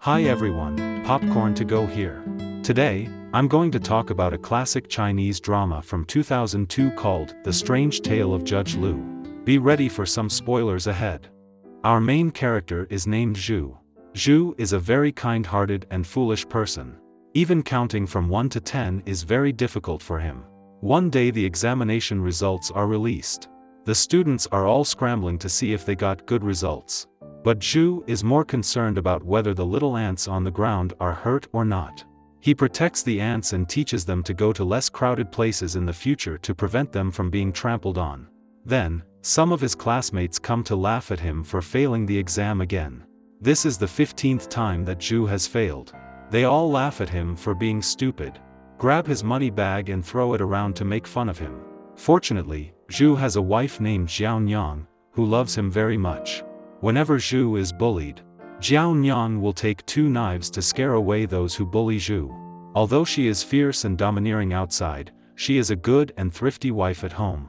Hi everyone, popcorn to go here. Today, I'm going to talk about a classic Chinese drama from 2002 called The Strange Tale of Judge Lu. Be ready for some spoilers ahead. Our main character is named Zhu. Zhu is a very kind-hearted and foolish person. Even counting from 1 to 10 is very difficult for him. One day the examination results are released. The students are all scrambling to see if they got good results. But Zhu is more concerned about whether the little ants on the ground are hurt or not. He protects the ants and teaches them to go to less crowded places in the future to prevent them from being trampled on. Then, some of his classmates come to laugh at him for failing the exam again. This is the 15th time that Zhu has failed. They all laugh at him for being stupid, grab his money bag and throw it around to make fun of him. Fortunately, Zhu has a wife named Xiaonyang, who loves him very much. Whenever Zhu is bullied, Xiaonyang will take 2 knives to scare away those who bully Zhu. Although she is fierce and domineering outside, she is a good and thrifty wife at home.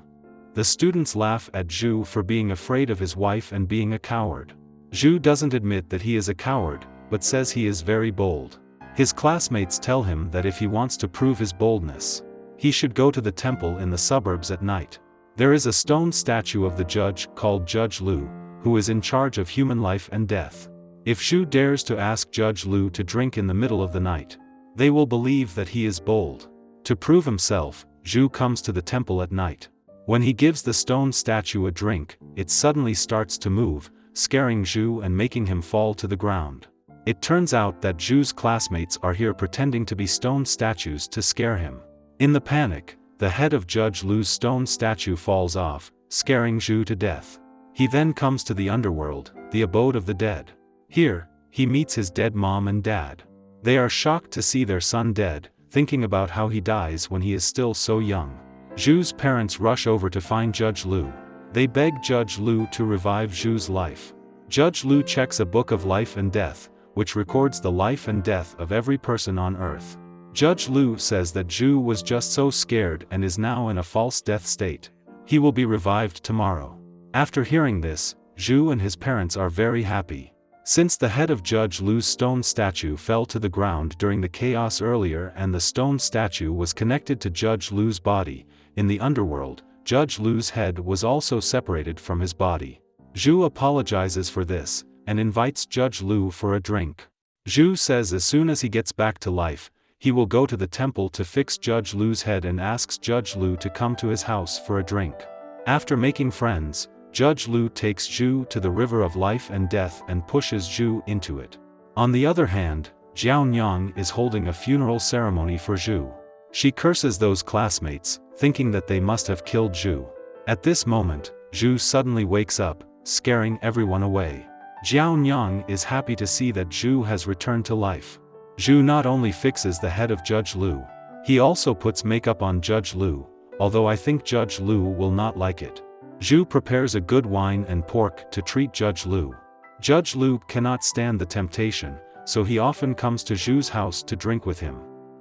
The students laugh at Zhu for being afraid of his wife and being a coward. Zhu doesn't admit that he is a coward, but says he is very bold. His classmates tell him that if he wants to prove his boldness, he should go to the temple in the suburbs at night. There is a stone statue of the judge called Judge Lu, who is in charge of human life and death. If Zhu dares to ask Judge Lu to drink in the middle of the night, they will believe that he is bold. To prove himself, Zhu comes to the temple at night. When he gives the stone statue a drink, it suddenly starts to move, scaring Zhu and making him fall to the ground. It turns out that Zhu's classmates are here pretending to be stone statues to scare him. In the panic, the head of Judge Lu's stone statue falls off, scaring Zhu to death. He then comes to the underworld, the abode of the dead. Here, he meets his dead mom and dad. They are shocked to see their son dead, thinking about how he dies when he is still so young. Zhu's parents rush over to find Judge Lu. They beg Judge Lu to revive Zhu's life. Judge Lu checks a book of life and death, which records the life and death of every person on earth. Judge Lu says that Zhu was just so scared and is now in a false death state. He will be revived tomorrow. After hearing this, Zhu and his parents are very happy. Since the head of Judge Lu's stone statue fell to the ground during the chaos earlier and the stone statue was connected to Judge Lu's body, in the underworld, Judge Lu's head was also separated from his body. Zhu apologizes for this, and invites Judge Lu for a drink. Zhu says as soon as he gets back to life, he will go to the temple to fix Judge Lu's head and asks Judge Lu to come to his house for a drink. After making friends, Judge Lu takes Zhu to the river of life and death and pushes Zhu into it. On the other hand, Xiaonyang is holding a funeral ceremony for Zhu. She curses those classmates, thinking that they must have killed Zhu. At this moment, Zhu suddenly wakes up, scaring everyone away. Xiaonyang is happy to see that Zhu has returned to life. Zhu not only fixes the head of Judge Lu, he also puts makeup on Judge Lu, although I think Judge Lu will not like it. Zhu prepares a good wine and pork to treat Judge Lu. Judge Lu cannot stand the temptation, so he often comes to Zhu's house to drink with him.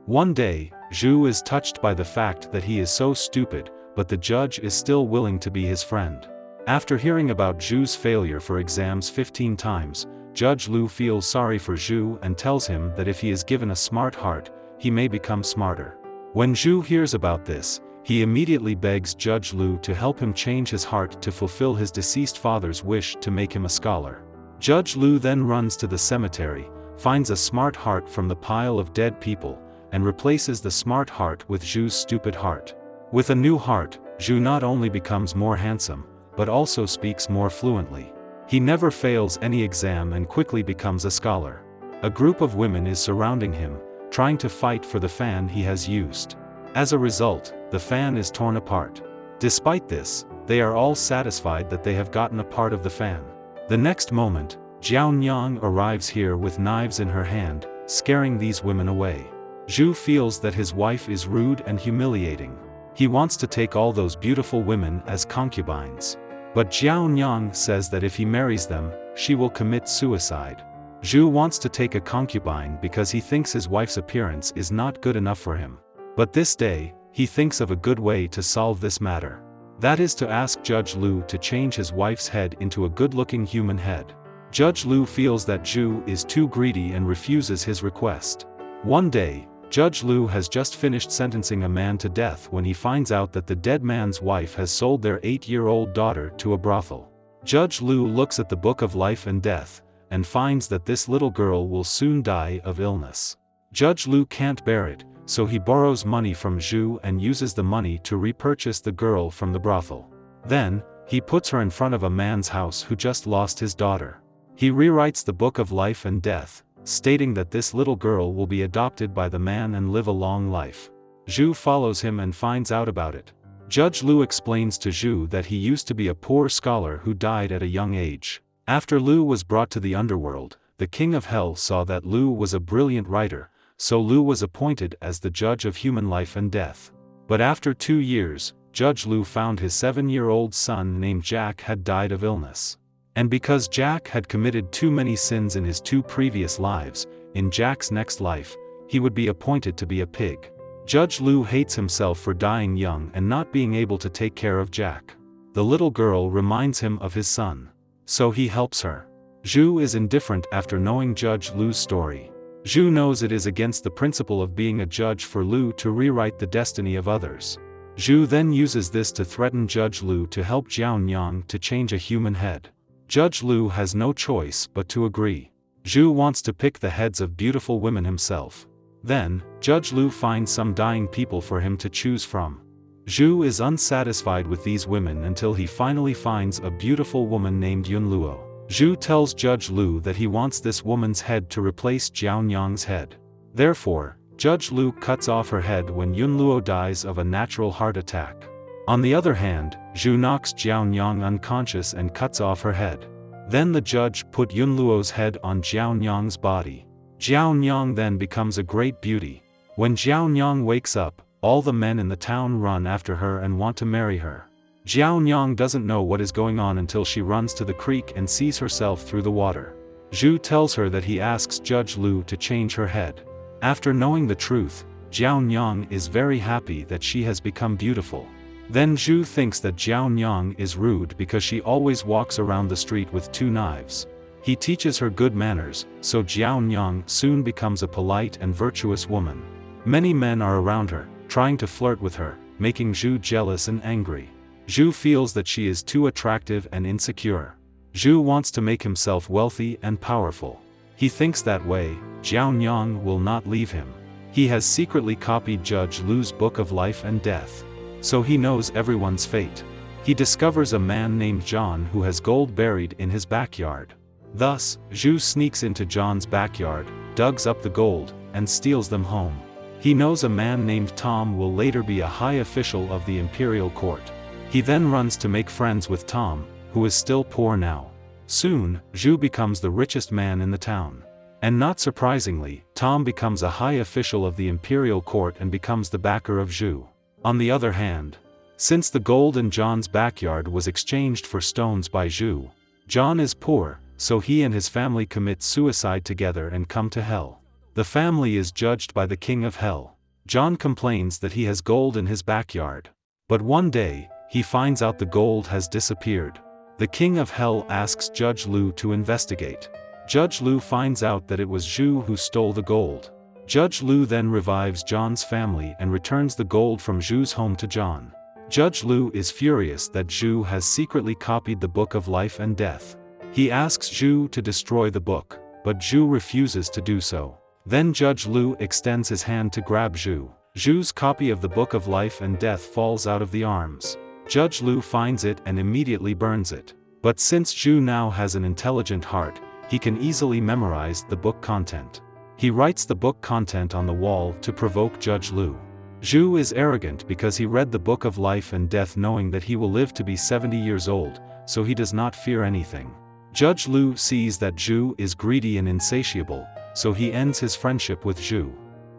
One day, Zhu is touched by the fact that he is so stupid, but the judge is still willing to be his friend. After hearing about Zhu's failure for exams 15 times, Judge Lu feels sorry for Zhu and tells him that if he is given a smart heart, he may become smarter. When Zhu hears about this, he immediately begs Judge Lu to help him change his heart to fulfill his deceased father's wish to make him a scholar. Judge Lu then runs to the cemetery, finds a smart heart from the pile of dead people, and replaces the smart heart with Zhu's stupid heart. With a new heart, Zhu not only becomes more handsome, but also speaks more fluently. He never fails any exam and quickly becomes a scholar. A group of women is surrounding him, trying to fight for the fan he has used. As a result, the fan is torn apart. Despite this, they are all satisfied that they have gotten a part of the fan. The next moment, Xiaonyang arrives here with knives in her hand, scaring these women away. Zhu feels that his wife is rude and humiliating. He wants to take all those beautiful women as concubines. But Xiaonyang says that if he marries them, she will commit suicide. Zhu wants to take a concubine because he thinks his wife's appearance is not good enough for him. But this day, he thinks of a good way to solve this matter. That is to ask Judge Lu to change his wife's head into a good-looking human head. Judge Lu feels that Zhu is too greedy and refuses his request. One day, Judge Lu has just finished sentencing a man to death when he finds out that the dead man's wife has sold their 8-year-old daughter to a brothel. Judge Lu looks at the Book of Life and Death, and finds that this little girl will soon die of illness. Judge Lu can't bear it, so he borrows money from Zhu and uses the money to repurchase the girl from the brothel. Then, he puts her in front of a man's house who just lost his daughter. He rewrites the Book of Life and Death, stating that this little girl will be adopted by the man and live a long life. Zhu follows him and finds out about it. Judge Lu explains to Zhu that he used to be a poor scholar who died at a young age. After Lu was brought to the underworld, the king of hell saw that Lu was a brilliant writer, so Lu was appointed as the judge of human life and death. But after 2 years, Judge Lu found his 7-year-old son named Jack had died of illness. And because Jack had committed too many sins in his 2 previous lives, in Jack's next life, he would be appointed to be a pig. Judge Lu hates himself for dying young and not being able to take care of Jack. The little girl reminds him of his son. So he helps her. Zhu is indifferent after knowing Judge Lu's story. Zhu knows it is against the principle of being a judge for Lu to rewrite the destiny of others. Zhu then uses this to threaten Judge Lu to help Jianyang to change a human head. Judge Lu has no choice but to agree. Zhu wants to pick the heads of beautiful women himself. Then, Judge Lu finds some dying people for him to choose from. Zhu is unsatisfied with these women until he finally finds a beautiful woman named Yun Luo. Zhu tells Judge Lu that he wants this woman's head to replace Jianyang's head. Therefore, Judge Lu cuts off her head when Yun Luo dies of a natural heart attack. On the other hand, Zhu knocks Jianyang unconscious and cuts off her head. Then the judge put Yun Luo's head on Jianyang's body. Jianyang then becomes a great beauty. When Jianyang wakes up, all the men in the town run after her and want to marry her. Jianyang doesn't know what is going on until she runs to the creek and sees herself through the water. Zhu tells her that he asks Judge Lu to change her head. After knowing the truth, Jianyang is very happy that she has become beautiful. Then Zhu thinks that Jianyang is rude because she always walks around the street with 2 knives. He teaches her good manners, so Jianyang soon becomes a polite and virtuous woman. Many men are around her, trying to flirt with her, making Zhu jealous and angry. Zhu feels that she is too attractive and insecure. Zhu wants to make himself wealthy and powerful. He thinks that way, Jianyang will not leave him. He has secretly copied Judge Lu's Book of Life and Death. So he knows everyone's fate. He discovers a man named John who has gold buried in his backyard. Thus, Zhu sneaks into John's backyard, digs up the gold, and steals them home. He knows a man named Tom will later be a high official of the imperial court. He then runs to make friends with Tom, who is still poor now. Soon, Zhu becomes the richest man in the town. And not surprisingly, Tom becomes a high official of the imperial court and becomes the backer of Zhu. On the other hand, since the gold in John's backyard was exchanged for stones by Zhu, John is poor, so he and his family commit suicide together and come to hell. The family is judged by the king of hell. John complains that he has gold in his backyard. But one day, he finds out the gold has disappeared. The king of hell asks Judge Lu to investigate. Judge Lu finds out that it was Zhu who stole the gold. Judge Lu then revives John's family and returns the gold from Zhu's home to John. Judge Lu is furious that Zhu has secretly copied the Book of Life and Death. He asks Zhu to destroy the book, but Zhu refuses to do so. Then Judge Lu extends his hand to grab Zhu. Zhu's copy of the Book of Life and Death falls out of the arms. Judge Lu finds it and immediately burns it. But since Zhu now has an intelligent heart, he can easily memorize the book content. He writes the book content on the wall to provoke Judge Lu. Zhu is arrogant because he read the Book of Life and Death knowing that he will live to be 70 years old, so he does not fear anything. Judge Lu sees that Zhu is greedy and insatiable, so he ends his friendship with Zhu.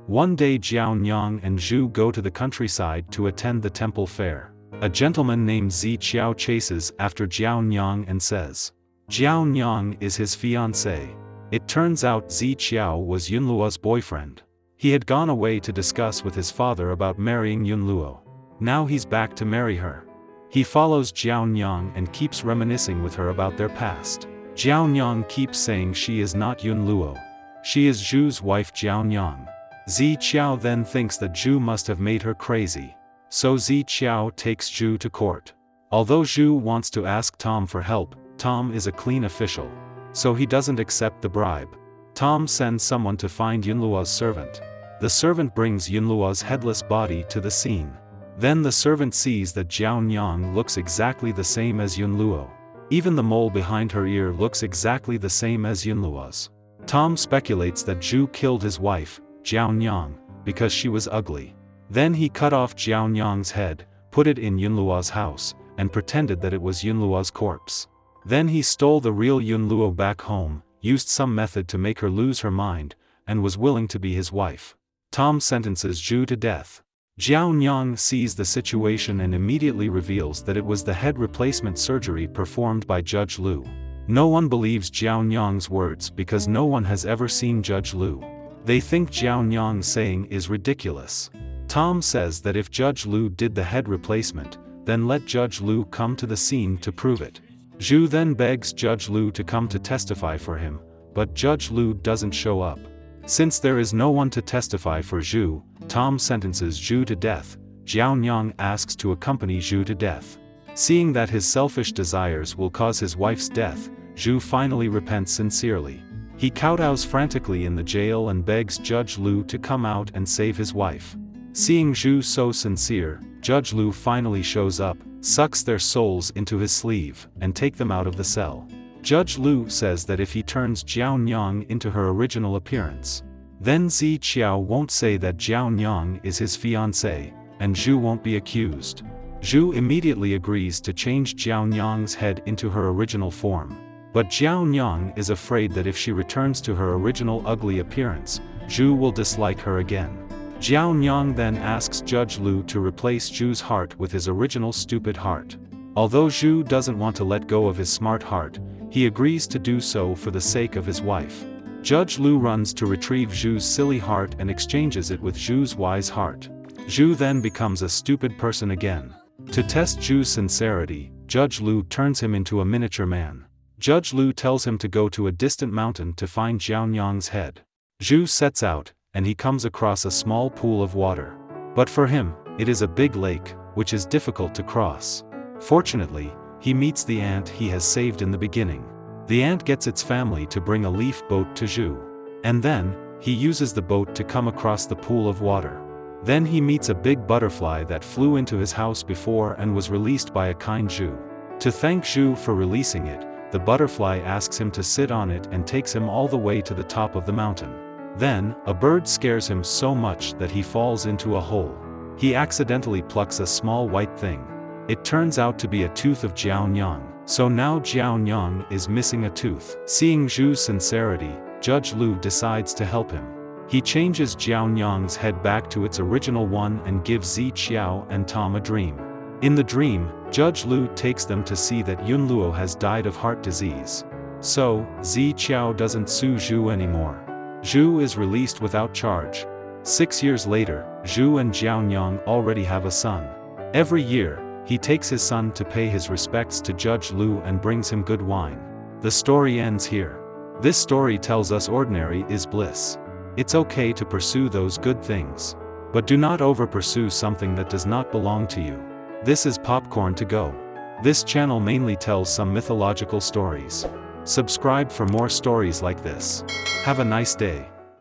One day Jianyang and Zhu go to the countryside to attend the temple fair. A gentleman named Zi Qiao chases after Jianyang and says Jianyang is his fiancée. It turns out Zi Qiao was Yun Luo's boyfriend. He had gone away to discuss with his father about marrying Yun Luo. Now he's back to marry her. He follows Jianyang and keeps reminiscing with her about their past. Jiaonyang keeps saying she is not Yun Luo. She is Zhu's wife Jiaonyang. Zi Qiao then thinks that Zhu must have made her crazy. So Zi Qiao takes Zhu to court. Although Zhu wants to ask Tom for help, Tom is a clean official. So he doesn't accept the bribe. Tom sends someone to find Yunluo's servant. The servant brings Yunluo's headless body to the scene. Then the servant sees that Jiaonyang looks exactly the same as Yunluo. Even the mole behind her ear looks exactly the same as Yunluo's. Tom speculates that Zhu killed his wife, Jiaonyang, because she was ugly. Then he cut off Jiaonyang's head, put it in Yunluo's house, and pretended that it was Yunluo's corpse. Then he stole the real Yunluo back home, used some method to make her lose her mind, and was willing to be his wife. Tom sentences Zhu to death. Jiaonyang sees the situation and immediately reveals that it was the head replacement surgery performed by Judge Lu. No one believes Jiaonyang's words because no one has ever seen Judge Lu. They think Jiaonyang's saying is ridiculous. Tom says that if Judge Lu did the head replacement, then let Judge Lu come to the scene to prove it. Zhu then begs Judge Lu to come to testify for him, but Judge Lu doesn't show up. Since there is no one to testify for Zhu, Tom sentences Zhu to death. Jiaonyang asks to accompany Zhu to death. Seeing that his selfish desires will cause his wife's death, Zhu finally repents sincerely. He kowtows frantically in the jail and begs Judge Lu to come out and save his wife. Seeing Zhu so sincere, Judge Lu finally shows up, sucks their souls into his sleeve, and take them out of the cell. Judge Lu says that if he turns Jiaonyang into her original appearance, then Zi Qiao won't say that Jiaonyang is his fiancée, and Zhu won't be accused. Zhu immediately agrees to change Jiaonyang's head into her original form. But Jiaonyang is afraid that if she returns to her original ugly appearance, Zhu will dislike her again. Jiaonyang then asks Judge Lu to replace Zhu's heart with his original stupid heart. Although Zhu doesn't want to let go of his smart heart, he agrees to do so for the sake of his wife. Judge Lu runs to retrieve Zhu's silly heart and exchanges it with Zhu's wise heart. Zhu then becomes a stupid person again. To test Zhu's sincerity, Judge Lu turns him into a miniature man. Judge Lu tells him to go to a distant mountain to find Jiaonyang's head. Zhu sets out, and he comes across a small pool of water. But for him, it is a big lake, which is difficult to cross. Fortunately, he meets the ant he has saved in the beginning. The ant gets its family to bring a leaf boat to Zhu. And then, he uses the boat to come across the pool of water. Then he meets a big butterfly that flew into his house before and was released by a kind Zhu. To thank Zhu for releasing it, the butterfly asks him to sit on it and takes him all the way to the top of the mountain. Then, a bird scares him so much that he falls into a hole. He accidentally plucks a small white thing. It turns out to be a tooth of Jiaonyang, so now Jiaonyang is missing a tooth. Seeing Zhu's sincerity, Judge Lu decides to help him. He changes Jiaonyang's head back to its original one and gives Zi Qiao and Tom a dream. In the dream, Judge Lu takes them to see that Yunluo has died of heart disease. So, Zi Qiao doesn't sue Zhu anymore. Zhu is released without charge. 6 years later, Zhu and Jiaonyang already have a son. Every year, he takes his son to pay his respects to Judge Lu and brings him good wine. The story ends here. This story tells us ordinary is bliss. It's okay to pursue those good things. But do not over-pursue something that does not belong to you. This is Popcorn to Go. This channel mainly tells some mythological stories. Subscribe for more stories like this. Have a nice day.